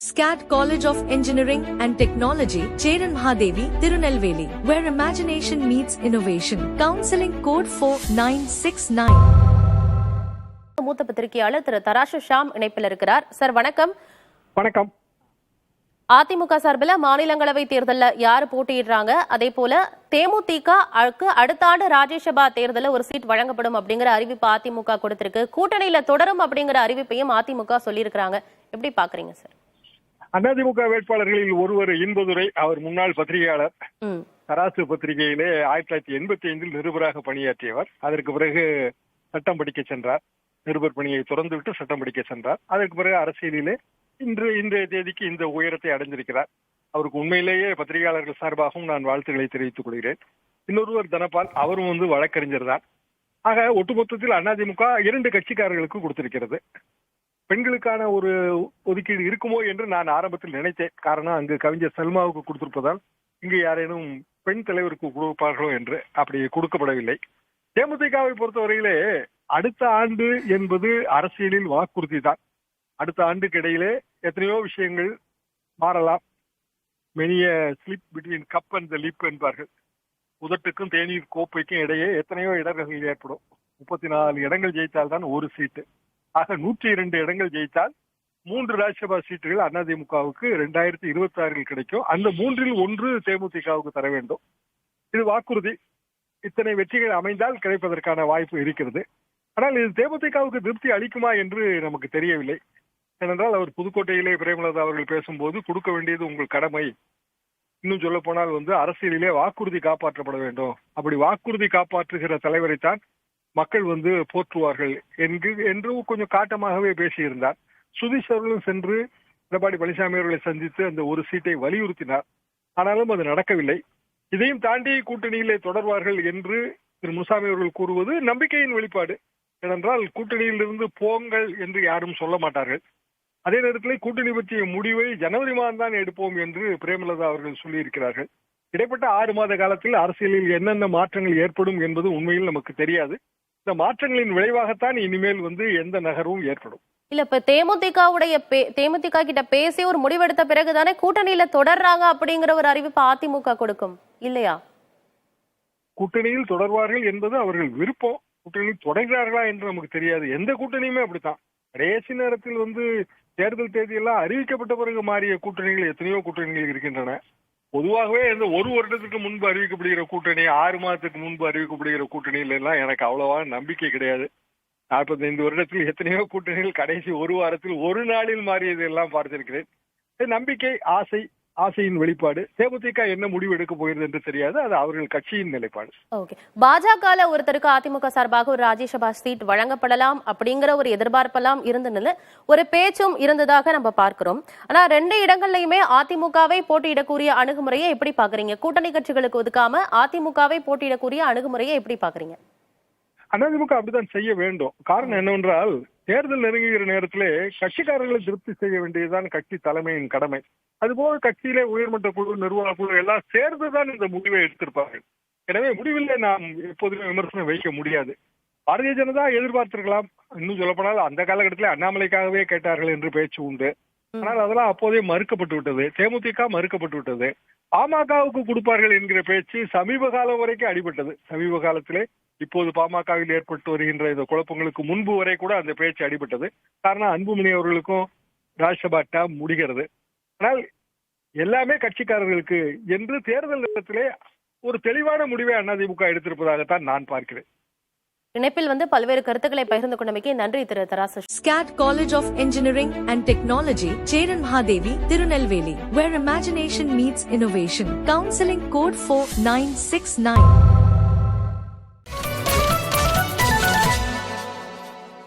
SCAT College of Engineering and Technology, Cheran Mahadevi, Tirunelveli, where imagination meets innovation. Counseling code 4969. மூத்த பத்திரிகையாளர் திரு தராசு ஷாம் இணைப்பில் இருக்கிறார். சார் வணக்கம். வணக்கம். அதிமுக சார்பில் மாநிலங்களவை தேர்தலில் யாரு போட்டியிடுறாங்க, அதே போல தேமுதிக அடுத்த ஆண்டு ராஜ்யசபா தேர்தலில் ஒரு சீட் வழங்கப்படும் அப்படிங்கிற அறிவிப்பு அதிமுக கொடுத்திருக்கு. கூட்டணியில தொடரும் அப்படிங்கிற அறிவிப்பையும் அதிமுக சொல்லியிருக்கிறாங்க. எப்படி பாக்குறீங்க சார்? அதிமுக வேட்பாளர்களில் ஒருவர் இன்பதுரை, அவர் முன்னாள் பத்திரிகையாளர். தராசு பத்திரிகையிலே 1985 நிருபராக பணியாற்றியவர். அதற்கு பிறகு சட்டம் படிக்க சென்றார். நிருபர் பணியை தொடர்ந்துவிட்டு சட்டம் படிக்க சென்றார். அதற்கு பிறகு அரசியலிலே இன்றைய தேதிக்கு இந்த உயரத்தை அடைந்திருக்கிறார். அவருக்கு உண்மையிலேயே பத்திரிகையாளர்கள் சார்பாகவும் நான் வாழ்த்துக்களை தெரிவித்துக் கொள்கிறேன். இன்னொருவர் தனபால், அவரும் வழக்கறிஞர் தான். ஆக ஒட்டுமொத்தத்தில் அதிமுக 2 கட்சிக்காரர்களுக்கு கொடுத்திருக்கிறது. பெண்களுக்கான ஒரு ஒதுக்கீடு இருக்குமோ என்று நான் ஆரம்பத்தில் நினைத்தேன். காரணம், அங்கு கவிஞர் சல்மாவுக்கு கொடுத்திருப்பதால் இங்கு யாரேனும் பெண் தலைவருக்கு கொடுப்பார்களோ என்று. அப்படி கொடுக்கப்படவில்லை. தேமுதிகவை பொறுத்தவரையிலே அடுத்த ஆண்டு என்பது அரசியலில் வாக்குறுதி தான். அடுத்த ஆண்டுக்கு இடையிலே எத்தனையோ விஷயங்கள் மாறலாம். Many a slip between cup and the lip என்பார்கள். உதட்டுக்கும் தேநீர் கோப்பைக்கும் இடையே எத்தனையோ இடர்கள் ஏற்படும். 34 இடங்கள் ஜெயித்தால் தான் ஒரு சீட்டு. ஆக 102 இடங்கள் ஜெயித்தால் 3 ராஜ்யசபா சீட்டுகள் அதிமுகவுக்கு 2026 கிடைக்கும். அந்த 3இல் 1 தேமுதிகவுக்கு தர வேண்டும். இது வாக்குறுதி. இத்தனை வெற்றிகள் அமைந்தால் கிடைப்பதற்கான வாய்ப்பு இருக்கிறது. ஆனால் இது தேமுதிகவுக்கு திருப்தி அளிக்குமா என்று நமக்கு தெரியவில்லை. ஏனென்றால் அவர் புதுக்கோட்டையிலே பிரேமலதா அவர்கள் பேசும்போது, கொடுக்க வேண்டியது உங்கள் கடமை, இன்னும் சொல்ல போனால் அரசியலிலே வாக்குறுதி காப்பாற்றப்பட வேண்டும், அப்படி வாக்குறுதி காப்பாற்றுகிற தலைவரைத்தான் மக்கள் போற்றுவார்கள் என்று கொஞ்சம் காட்டமாகவே பேசியிருந்தார். சுதீஷ் அவர்களும் சென்று எடப்பாடி பழனிசாமி அவர்களை சந்தித்து அந்த ஒரு சீட்டை வலியுறுத்தினார். ஆனாலும் அது நடக்கவில்லை. இதையும் தாண்டி கூட்டணியிலே தொடர்வார்கள் என்று திரு முனுசாமி அவர்கள் கூறுவது நம்பிக்கையின் வெளிப்பாடு. ஏனென்றால் கூட்டணியிலிருந்து போங்கள் என்று யாரும் சொல்ல மாட்டார்கள். அதே நேரத்தில் கூட்டணி பற்றிய முடிவை ஜனவரி மாதம் தான் எடுப்போம் என்று பிரேமலதா அவர்கள் சொல்லியிருக்கிறார்கள். இடைப்பட்ட 6 மாத காலத்தில் அரசியலில் என்னென்ன மாற்றங்கள் ஏற்படும் என்பது உண்மையில் நமக்கு தெரியாது. இந்த மாற்றங்களின் விளைவாகத்தான் இனிமேல் எந்த நகர்வும் ஏற்படும். இல்ல, இப்ப தேமுதிக கிட்ட பேசி ஒரு முடிவெடுத்த பிறகுதானே கூட்டணியில தொடர்றாங்க அப்படிங்கிற ஒரு அறிவிப்பு அதிமுக கொடுக்கும் இல்லையா? கூட்டணியில் தொடர்வார்கள் என்பது அவர்கள் விருப்பம். கூட்டணியில் தொடர்கிறார்களா என்று நமக்கு தெரியாது. எந்த கூட்டணியுமே அப்படித்தான். கடைசி நேரத்தில் தேர்தல் தேதியெல்லாம் அறிவிக்கப்பட்ட பிறகு மாறிய கூட்டணிகள் எத்தனையோ கூட்டணிகள் இருக்கின்றன. பொதுவாகவே இந்த 1 வருடத்துக்கு முன்பு அறிவிக்கப்படுகிற கூட்டணி, 6 மாதத்துக்கு முன்பு அறிவிக்கப்படுகிற கூட்டணியில எல்லாம் எனக்கு அவ்வளவா நம்பிக்கை கிடையாது. 45 வருடத்தில் எத்தனையோ கூட்டணிகள் கடைசி 1 வாரத்தில் 1 நாளில் மாறியது எல்லாம் பார்த்திருக்கிறேன். நம்பிக்கை, ஆசையின் வெளிப்பாடு. தேமுதிக என்ன முடிவு எடுக்க போகிறது என்று தெரியாது. அது அவர்கள் கட்சியின் நிலைப்பாடு. பாஜக ஒருத்தருக்கு அதிமுக சார்பாக ஒரு ராஜ்யசபா சீட் வழங்கப்படலாம் அப்படிங்கிற ஒரு எதிர்பார்ப்பெல்லாம் இருந்ததுன்னு ஒரு பேச்சும் இருந்ததாக நம்ம பார்க்கிறோம். ஆனா 2 இடங்கள்லயுமே அதிமுகவை போட்டியிடக்கூடிய அணுகுமுறையை எப்படி பாக்குறீங்க? கூட்டணி கட்சிகளுக்கு ஒதுக்காம அதிமுகவை போட்டியிடக்கூடிய அணுகுமுறையை எப்படி பாக்குறீங்க? அதிமுக அப்படித்தான் செய்ய வேண்டும். காரணம் என்னவென்றால், தேர்தல் நெருங்குகிற நேரத்திலே கட்சிக்காரர்களை திருப்தி செய்ய வேண்டியதுதான் கட்சி தலைமையின் கடமை. அதுபோல கட்சியிலே உயர்மட்ட குழு, நிர்வாக குழு எல்லாம் சேர்ந்துதான் இந்த முடிவை எடுத்திருப்பார்கள். எனவே முடிவில் நாம் எப்போதுமே விமர்சனம் வைக்க முடியாது. பாரதிய ஜனதா எதிர்பார்த்திருக்கலாம். இன்னும் சொல்லப்போனால் அந்த காலகட்டத்தில் அண்ணாமலைக்காகவே கேட்டார்கள் என்று பேச்சு உண்டு. ஆனால் அதெல்லாம் அப்போதே மறுக்கப்பட்டு விட்டது. தேமுதிக மறுக்கப்பட்டு விட்டது. பாமகவுக்கு கொடுப்பார்கள் என்கிற பேச்சு சமீப காலம் வரைக்கும் அடிபட்டது. சமீப காலத்திலே இப்போது பாமகவில் ஏற்பட்டு வருகின்ற இந்த குழப்பங்களுக்கு முன்பு வரை கூட அந்த பேச்சு அடிபட்டது. காரணம், அன்புமணி அவர்களுக்கும் ராஜ்யசபா டேர்ம் முடிகிறது. ஆனால் எல்லாமே கட்சிக்காரர்களுக்கு என்று தேர்தல் நேரத்திலே ஒரு தெளிவான முடிவை அதிமுக எடுத்திருப்பதாகத்தான் நான் பார்க்கிறேன். இணைப்பில் பல்வேறு கருத்துக்களை பகிர்ந்து கொண்டமைக்கு நன்றி திரு தராசு. SCAT College of Engineering and Technology, Cheran Mahadevi, Tirunelveli, where imagination meets innovation. Counseling code 4969.